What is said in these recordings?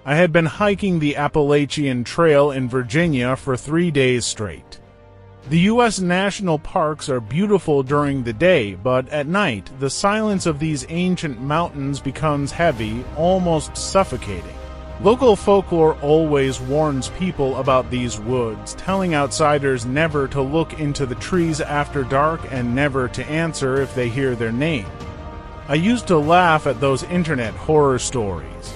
I had been hiking the Appalachian Trail in Virginia for 3 days straight. The U.S. national parks are beautiful during the day, but at night, the silence of these ancient mountains becomes heavy, almost suffocating. Local folklore always warns people about these woods, telling outsiders never to look into the trees after dark and never to answer if they hear their name. I used to laugh at those internet horror stories.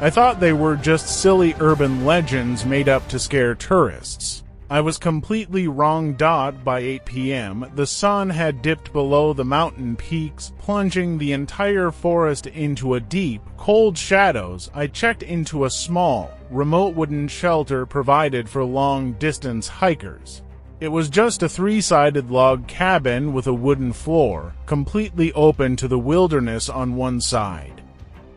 I thought they were just silly urban legends made up to scare tourists. I was completely wrong. By 8 p.m., the sun had dipped below the mountain peaks, plunging the entire forest into a deep, cold shadows. I checked into a small, remote wooden shelter provided for long-distance hikers. It was just a 3-sided log cabin with a wooden floor, completely open to the wilderness on one side.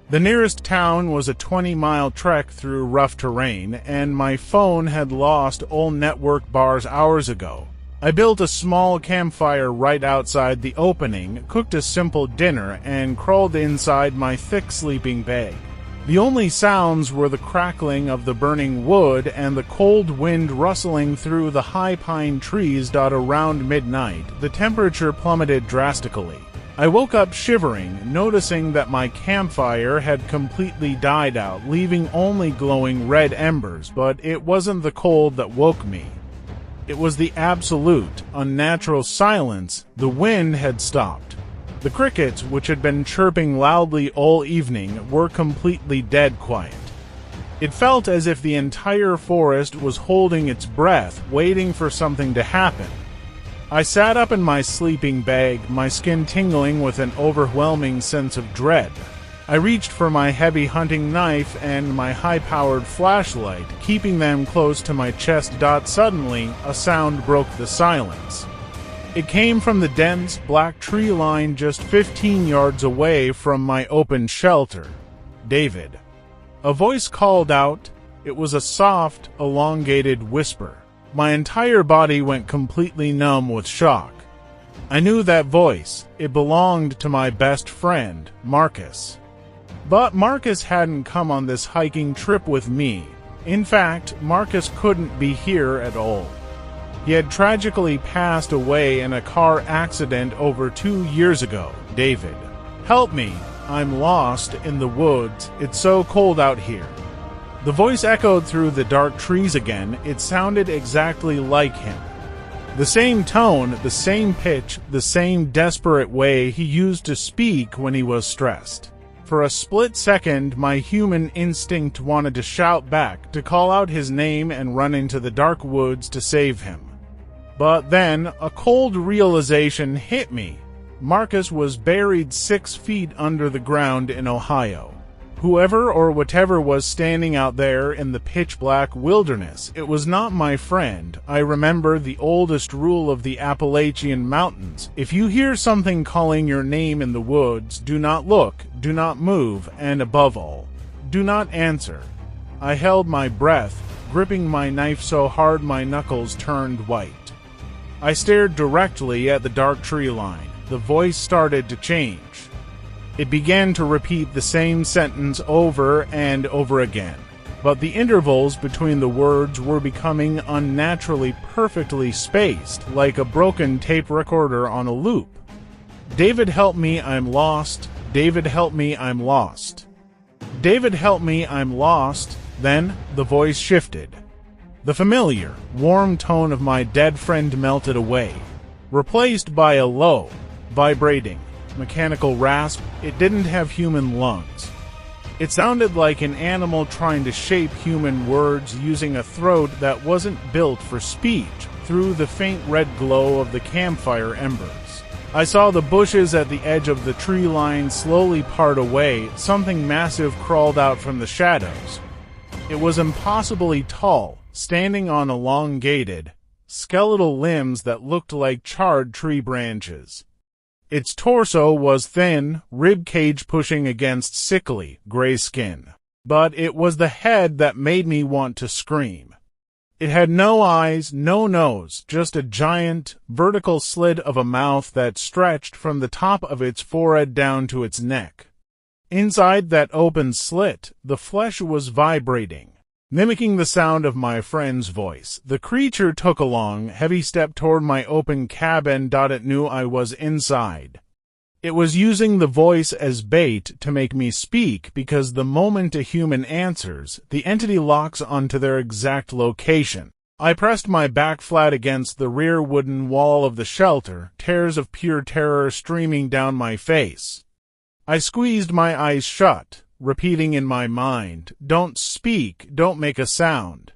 The nearest town was a 20-mile trek through rough terrain, and my phone had lost all network bars hours ago. I built a small campfire right outside the opening, cooked a simple dinner, and crawled inside my thick sleeping bag. The only sounds were the crackling of the burning wood and the cold wind rustling through the high pine trees. Around midnight, the temperature plummeted drastically. I woke up shivering, noticing that my campfire had completely died out, leaving only glowing red embers, but it wasn't the cold that woke me. It was the absolute, unnatural silence. The wind had stopped. The crickets, which had been chirping loudly all evening, were completely dead quiet. It felt as if the entire forest was holding its breath, waiting for something to happen. I sat up in my sleeping bag, my skin tingling with an overwhelming sense of dread. I reached for my heavy hunting knife and my high-powered flashlight, keeping them close to my chest. Suddenly, a sound broke the silence. It came from the dense, black tree line just 15 yards away from my open shelter. David. A voice called out. It was a soft, elongated whisper. My entire body went completely numb with shock. I knew that voice. It belonged to my best friend, Marcus. But Marcus hadn't come on this hiking trip with me. In fact, Marcus couldn't be here at all. He had tragically passed away in a car accident over 2 years ago. David. Help me. I'm lost in the woods. It's so cold out here. The voice echoed through the dark trees again. It sounded exactly like him. The same tone, the same pitch, the same desperate way he used to speak when he was stressed. For a split second, my human instinct wanted to shout back, to call out his name and run into the dark woods to save him. But then, a cold realization hit me. Marcus was buried 6 feet under the ground in Ohio. Whoever or whatever was standing out there in the pitch-black wilderness, it was not my friend. I remember the oldest rule of the Appalachian Mountains. If you hear something calling your name in the woods, do not look, do not move, and above all, do not answer. I held my breath, gripping my knife so hard my knuckles turned white. I stared directly at the dark tree line. The voice started to change. It began to repeat the same sentence over and over again, but the intervals between the words were becoming unnaturally perfectly spaced, like a broken tape recorder on a loop. David, help me, I'm lost. David, help me, I'm lost. David, help me, I'm lost. Then the voice shifted. The familiar, warm tone of my dead friend melted away, replaced by a low, vibrating, mechanical rasp. It didn't have human lungs. It sounded like an animal trying to shape human words using a throat that wasn't built for speech through the faint red glow of the campfire embers. I saw the bushes at the edge of the tree line slowly part away. Something massive crawled out from the shadows. It was impossibly tall, standing on elongated, skeletal limbs that looked like charred tree branches. Its torso was thin, rib cage pushing against sickly, gray skin. But it was the head that made me want to scream. It had no eyes, no nose, just a giant, vertical slit of a mouth that stretched from the top of its forehead down to its neck. Inside that open slit, the flesh was vibrating. Mimicking the sound of my friend's voice, the creature took a long, heavy step toward my open cabin. It knew I was inside. It was using the voice as bait to make me speak, because the moment a human answers, the entity locks onto their exact location. I pressed my back flat against the rear wooden wall of the shelter, tears of pure terror streaming down my face. I squeezed my eyes shut, repeating in my mind, "Don't speak, don't make a sound.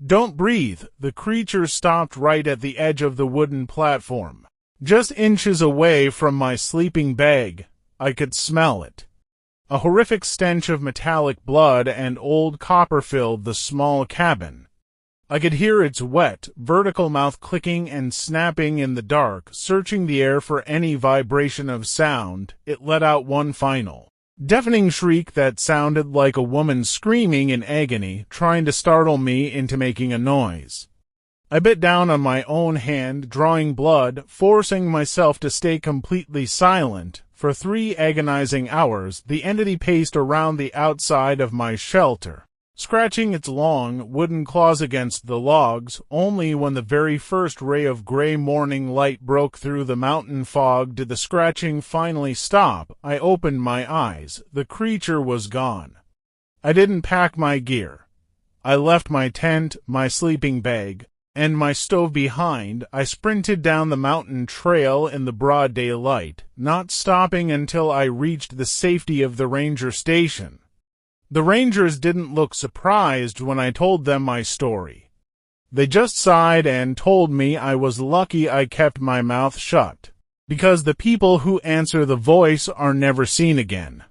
Don't breathe." The creature stopped right at the edge of the wooden platform, just inches away from my sleeping bag. I could smell it. A horrific stench of metallic blood and old copper filled the small cabin. I could hear its wet, vertical mouth clicking and snapping in the dark, searching the air for any vibration of sound. It let out one final, deafening shriek that sounded like a woman screaming in agony, trying to startle me into making a noise. I bit down on my own hand, drawing blood, forcing myself to stay completely silent. For 3 agonizing hours, the entity paced around the outside of my shelter, scratching its long, wooden claws against the logs. Only when the very first ray of gray morning light broke through the mountain fog did the scratching finally stop. I opened my eyes. The creature was gone. I didn't pack my gear. I left my tent, my sleeping bag, and my stove behind. I sprinted down the mountain trail in the broad daylight, not stopping until I reached the safety of the ranger station. The rangers didn't look surprised when I told them my story. They just sighed and told me I was lucky I kept my mouth shut, because the people who answer the voice are never seen again.